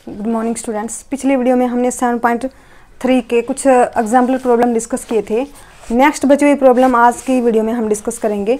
Good morning students. पिछले video में हमने 7.3 के कुछ एग्जाम्पल प्रॉब्लम डिस्कस किए थे। नेक्स्ट बची हुई प्रॉब्लम आज की वीडियो में हम डिस्कस करेंगे।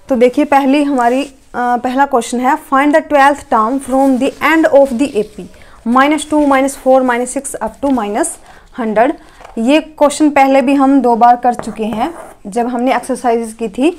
तो देखिए, पहला क्वेश्चन है, find the 12th term from the end of the AP -2 -4 -6 up to -100। ये क्वेश्चन पहले भी हम 2 बार कर चुके हैं जब हमने एक्सरसाइज की थी।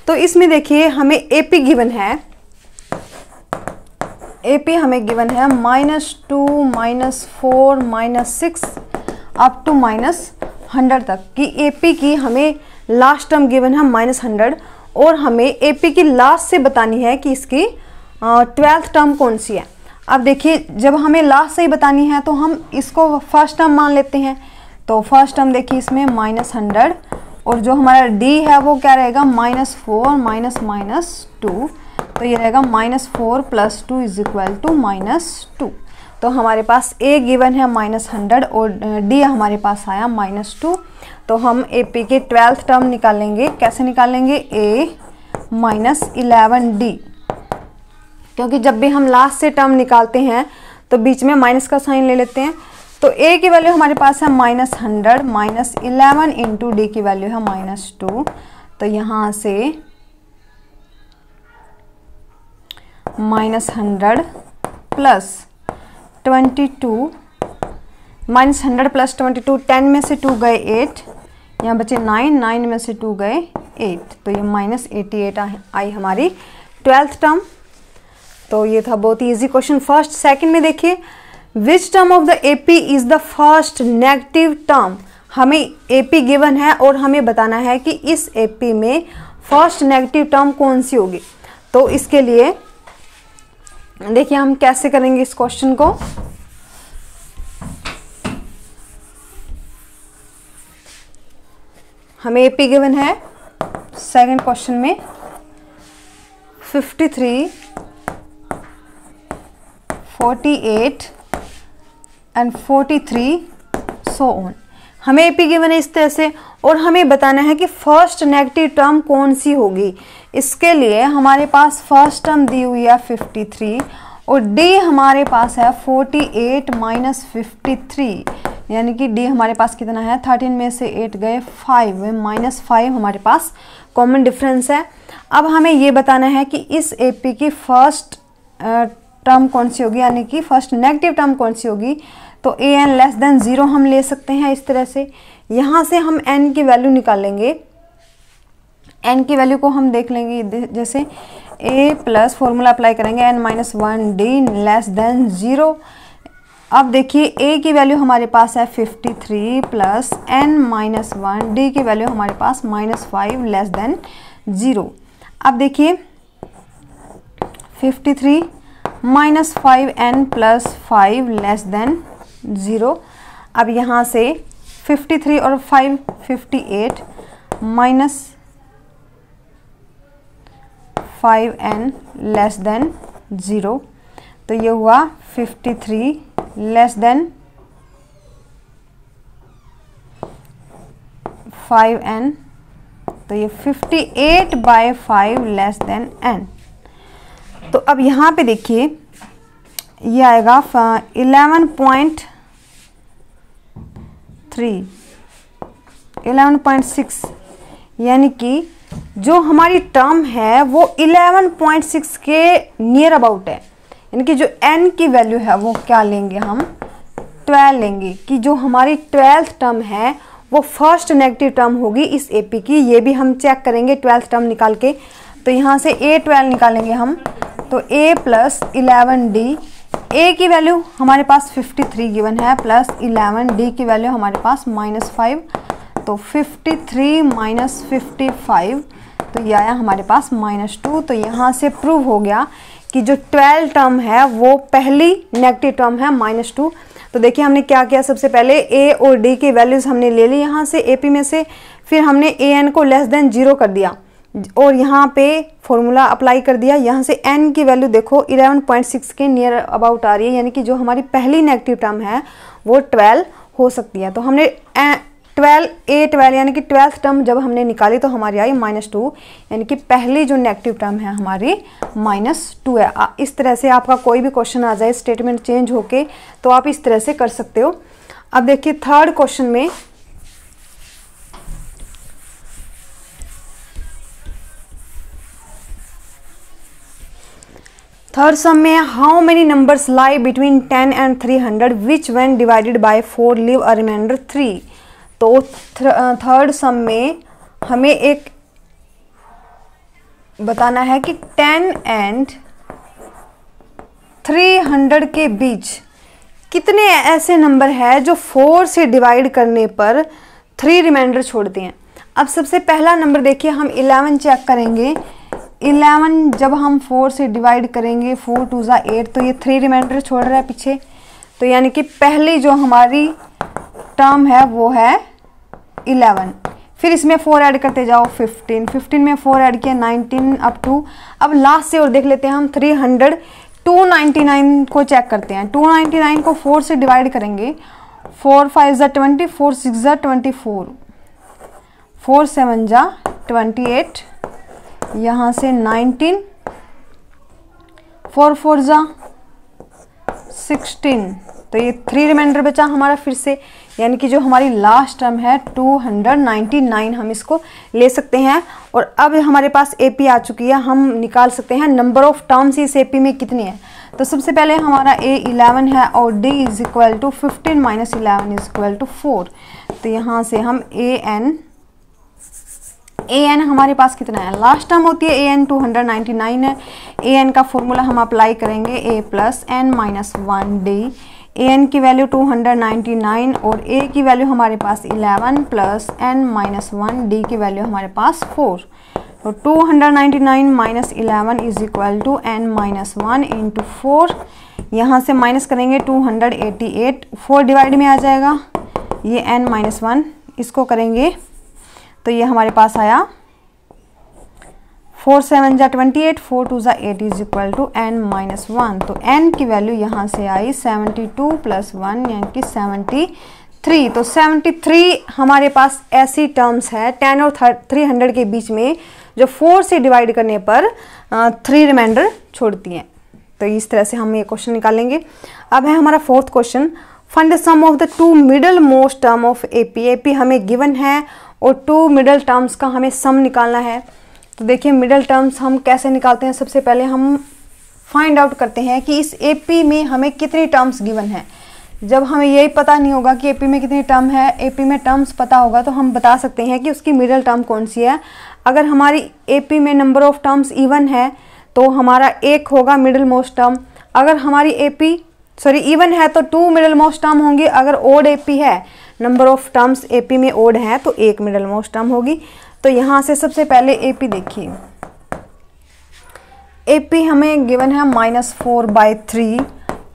तो इसमें देखिए हमें एपी गिवन है, एपी हमें गिवन है -2 -4 -6 अप टू -100 तक की एपी की हमें लास्ट टर्म गिवन है -100 और हमें एपी की लास्ट से बतानी है कि इसकी 12th टर्म कौन सी है। अब देखिए, जब हमें लास्ट से ही बतानी है तो हम इसको फर्स्ट टर्म मान लेते हैं। तो फर्स्ट टर्म देखिए इसमें -100 और जो हमारा डी है वो क्या रहेगा -4 -2, तो ये रहेगा -4 + 2 = -2। तो हमारे पास ए गिवन है -100 और डी हमारे पास आया -2। तो हम एपी के 12th टर्म निकालेंगे। कैसे निकालेंगे? ए -11d, क्योंकि जब भी हम लास्ट से टर्म निकालते हैं तो बीच में माइनस का साइन ले लेते हैं। तो ए की वैल्यू हमारे पास है -100 -11 इंटू डी की वैल्यू है -2। तो यहाँ से -100 + 22, -100 + 22, 10 में से 2 गए 8, यहाँ बचे 9, 9 में से 2 गए 8, तो ये -88 आई हमारी 12th टर्म। तो ये था बहुत ही इजी क्वेश्चन। फर्स्ट सेकंड में देखिए, which term of the AP is the first negative term. हमें एपी गिवन है और हमें बताना है कि इस एपी में फर्स्ट नेगेटिव टर्म कौन सी होगी। तो इसके लिए देखिए हम कैसे करेंगे इस क्वेश्चन को। हमें एपी गिवन है सेकंड क्वेश्चन में 53, 48 एंड 43 सो ऑन। हमें एपी गिवन है इस तरह से और हमें बताना है कि फर्स्ट नेगेटिव टर्म कौन सी होगी। इसके लिए हमारे पास फर्स्ट टर्म दी हुई है 53 और डी हमारे पास है 48 -53, यानी कि डी हमारे पास कितना है, 13 में से 8 गए 5, -5 हमारे पास कॉमन डिफरेंस है। अब हमें ये बताना है कि इस एपी की फर्स्ट टर्म कौन सी होगी, यानी कि फर्स्ट नेगेटिव टर्म कौन सी होगी। तो an < 0 हम ले सकते हैं इस तरह से। यहाँ से हम n की वैल्यू निकालेंगे। n की वैल्यू को हम देख लेंगे, जैसे a प्लस फॉर्मूला अप्लाई करेंगे n - 1d < 0। अब देखिए a की वैल्यू हमारे पास है 53 + n - 1, d की वैल्यू हमारे पास -5 < 0। अब देखिए 53 -5n + 5 < 0। अब यहाँ से 53 और 5 58 -5n < 0। तो ये हुआ 53 5n, तो ये 58/5 n। तो अब यहाँ पे देखिए ये आएगा 11.6, यानी कि जो हमारी टर्म है वो 11.6 के नियर अबाउट है। यानी कि जो n की वैल्यू है वो क्या लेंगे, हम 12 लेंगे कि जो हमारी 12th टर्म है वो फर्स्ट नेगेटिव टर्म होगी इस एपी की। ये भी हम चेक करेंगे 12th टर्म निकाल के। तो यहाँ से a12 निकालेंगे हम, तो a + 11d, a की वैल्यू हमारे पास 53 गिवन है + 11, d की वैल्यू हमारे पास -5, तो 53 - 55, तो ये आया हमारे पास -2। तो यहाँ से प्रूव हो गया कि जो 12 टर्म है वो पहली नेगेटिव टर्म है -2। तो देखिए हमने क्या किया, सबसे पहले a और d की वैल्यूज़ हमने ले ली यहाँ से एपी में से, फिर हमने an को < 0 कर दिया और यहाँ पे फॉर्मूला अप्लाई कर दिया। यहाँ से n की वैल्यू देखो 11.6 के नियर अबाउट आ रही है, यानी कि जो हमारी पहली नेगेटिव टर्म है वो 12 हो सकती है। तो हमने 12 यानी कि 12th टर्म जब हमने निकाली तो हमारी आई -2, यानी कि पहली जो नेगेटिव टर्म है हमारी -2 है। इस तरह से आपका कोई भी क्वेश्चन आ जाए स्टेटमेंट चेंज होके तो आप इस तरह से कर सकते हो। अब देखिए थर्ड क्वेश्चन में थर्ड सम में how many numbers lie between 10 and 300 which when divided by 4 leave a remainder 3। तो थर्ड सम में हमें एक बताना है कि 10 एंड 300 के बीच कितने ऐसे नंबर है जो 4 से डिवाइड करने पर 3 रिमाइंडर छोड़ते हैं। अब सबसे पहला नंबर देखिए, हम 11 चेक करेंगे। 11 जब हम 4 से डिवाइड करेंगे 4 2 ज़ा 8, तो ये 3 रिमाइंडर छोड़ रहा है पीछे। तो यानी कि पहली जो हमारी टर्म है वो है 11, फिर इसमें 4 ऐड करते जाओ 15 में 4 ऐड किया 19 अप टू, अब लास्ट से और देख लेते हैं हम 300। 299 को चेक करते हैं। 299 को 4 से डिवाइड करेंगे, 4 5 ज़ा 20, 4 6 ज़ा 24, 4 7 ज़ा 28, यहाँ से 19, 4 4 ज़ा 16, तो ये 3 रिमाइंडर बचा हमारा फिर से, यानी कि जो हमारी लास्ट टर्म है 299 हम इसको ले सकते हैं। और अब हमारे पास एपी आ चुकी है, हम निकाल सकते हैं नंबर ऑफ टर्म्स इस एपी में कितनी है। तो सबसे पहले हमारा ए 11 है और d is equal to 15 minus 11 is equal to 4। तो यहाँ से हम ए एन हमारे पास कितना है, लास्ट टर्म होती है ए एन 299 है। ए एन का फॉर्मूला हम अप्लाई करेंगे a plus n minus 1 d. A n की वैल्यू 299 और ए की वैल्यू हमारे पास 11 प्लस एन माइनस 1, डी की वैल्यू हमारे पास 4। तो 299 minus 11 is equal to n minus 1 into 4, यहाँ से माइनस करेंगे 288, 4 डिवाइड में आ जाएगा, ये एन माइनस 1 इसको करेंगे तो ये हमारे पास आया 4 7 ज़ा 28, 4 2 ज़ा 8 is equal to n minus 1। तो एन की वैल्यू यहाँ से आई 72 प्लस 1 यानी कि 73। तो 73 हमारे पास ऐसी टर्म्स है 10 और 300 के बीच में जो 4 से डिवाइड करने पर 3 रिमाइंडर छोड़ती हैं। तो इस तरह से हम ये क्वेश्चन निकालेंगे। अब है हमारा fourth question, find the sum of the 2 middle most term of AP. AP हमें गिवन है और 2 मिडल टर्म्स का हमें सम निकालना है। तो देखिए मिडल टर्म्स हम कैसे निकालते हैं, सबसे पहले हम फाइंड आउट करते हैं कि इस एपी में हमें कितनी टर्म्स गिवन है। जब हमें यही पता नहीं होगा कि एपी में कितनी टर्म है, एपी में टर्म्स पता होगा तो हम बता सकते हैं कि उसकी मिडल टर्म कौन सी है। अगर हमारी एपी में नंबर ऑफ टर्म्स इवन है तो हमारा 1 होगा मिडल मोस्ट टर्म। अगर हमारी इवन है तो 2 मिडल मोस्ट टर्म होंगी। अगर ओड एपी है, नंबर ऑफ टर्म्स एपी में ओड है तो 1 मिडल मोस्ट टर्म होगी। तो यहाँ से सबसे पहले एपी देखिए, एपी हमें गिवन है -4/3,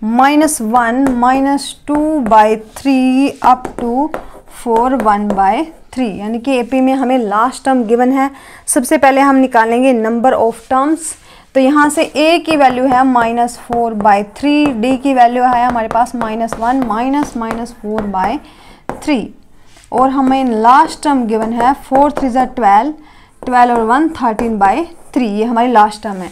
-1, -2/3 अप टू 4 1/3, यानी कि एपी में हमें लास्ट टर्म गिवन है। सबसे पहले हम निकालेंगे नंबर ऑफ टर्म्स। तो यहाँ से ए की वैल्यू है -4/3, डी की वैल्यू है हमारे पास -1 -4/3 और हमें लास्ट टर्म गिवन है 4 3 ज़ा 12, 12 और 1 13/3, ये हमारी लास्ट टर्म है।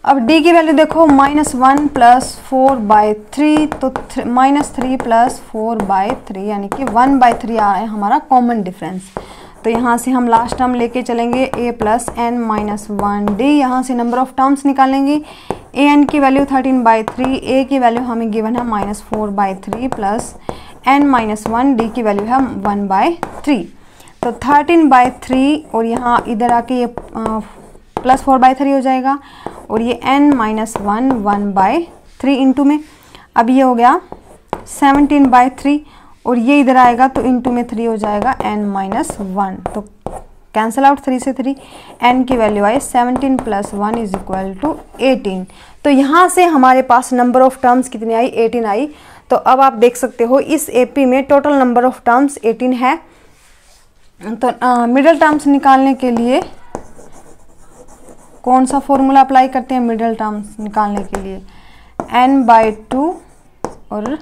अब डी की वैल्यू देखो -1 प्लस 4/3, तो -3 प्लस 4/3 यानी कि 1/3 आया हमारा कॉमन डिफरेंस। तो यहाँ से हम लास्ट टर्म लेके चलेंगे a plus n minus 1 d. यहाँ से नंबर ऑफ टर्म्स निकालेंगे। ए एन की वैल्यू 13/3, ए की वैल्यू हमें गिवन है -4/3 प्लस एन माइनस 1, डी की वैल्यू है 1/3। तो 13/3 और यहाँ इधर आके ये प्लस 4/3 हो जाएगा और ये n माइनस 1 1/3 इंटू में। अब ये हो गया 17/3 और ये इधर आएगा तो इंटू में 3 हो जाएगा n माइनस 1। तो कैंसिल आउट 3 से 3, n की वैल्यू आई 17 प्लस 1 इज इक्वल टू 18। तो यहाँ से हमारे पास नंबर ऑफ टर्म्स कितनी आई, 18 आई। तो अब आप देख सकते हो इस एपी में टोटल नंबर ऑफ टर्म्स 18 है। तो मिडल टर्म्स निकालने के लिए कौन सा फॉर्मूला अप्लाई करते हैं मिडल टर्म्स निकालने के लिए, n/2 और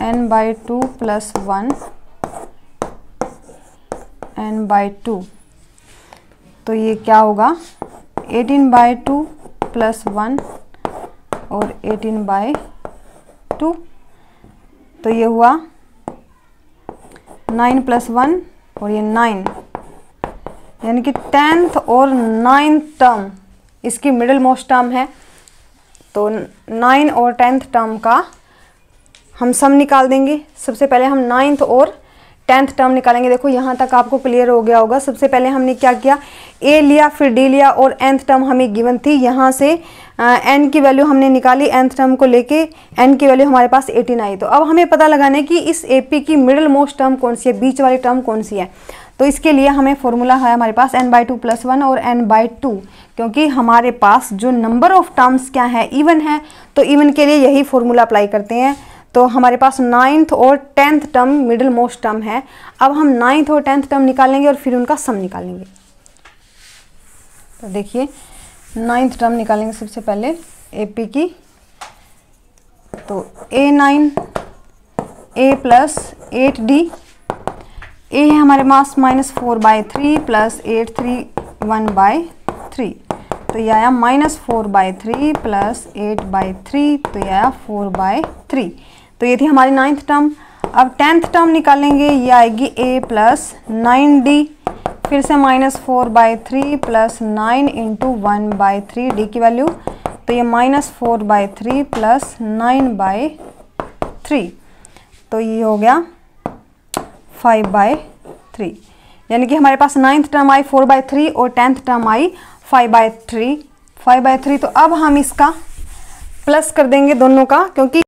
n/2 प्लस 1 n/2, तो ये क्या होगा 18/2 प्लस 1 और 18/2, तो ये हुआ 9 प्लस 1 और ये 9, यानी कि 10th और 9th टर्म इसकी मिडिल मोस्ट टर्म है। तो 9 और 10th टर्म का हम सम निकाल देंगे। सबसे पहले हम 9th और 10th टर्म निकालेंगे। देखो यहाँ तक आपको क्लियर हो गया होगा। सबसे पहले हमने क्या किया, a लिया, फिर d लिया और nth टर्म हमें गिवन थी। यहाँ से n की वैल्यू हमने निकाली, nth टर्म को लेके n की वैल्यू हमारे पास 18 आई। तो अब हमें पता लगाना है कि इस AP की मिडिल मोस्ट टर्म कौन सी है, बीच वाली टर्म कौन सी है। तो इसके लिए हमें फॉर्मूला है हमारे पास n/2 प्लस 1 और n/2, क्योंकि हमारे पास जो नंबर ऑफ टर्म्स क्या है, इवन है, तो इवन के लिए यही फॉर्मूला अप्लाई करते हैं। तो हमारे पास 9th और 10th term middle most term है। अब हम 9th और 10th टर्म निकालेंगे और फिर उनका सम निकालेंगे। तो देखिए 9th टर्म निकालेंगे सबसे पहले AP की। तो A9 A plus 8D, A है हमारे पास -4/3 प्लस 8/3 1/3, तो ये आया -4/3 प्लस 8/3, तो ये आया 4/3। तो ये थी हमारी 9th टर्म। अब 10th टर्म निकालेंगे, ये आएगी A प्लस 9D, फिर से -4/3 प्लस 9 इंटू 1/3 D की वैल्यू, तो ये -4/3 प्लस 9/3, तो ये हो गया 5/3। यानी कि हमारे पास 9th टर्म आई 4/3 और 10th टर्म आई 5/3। तो अब हम इसका प्लस कर देंगे दोनों का, क्योंकि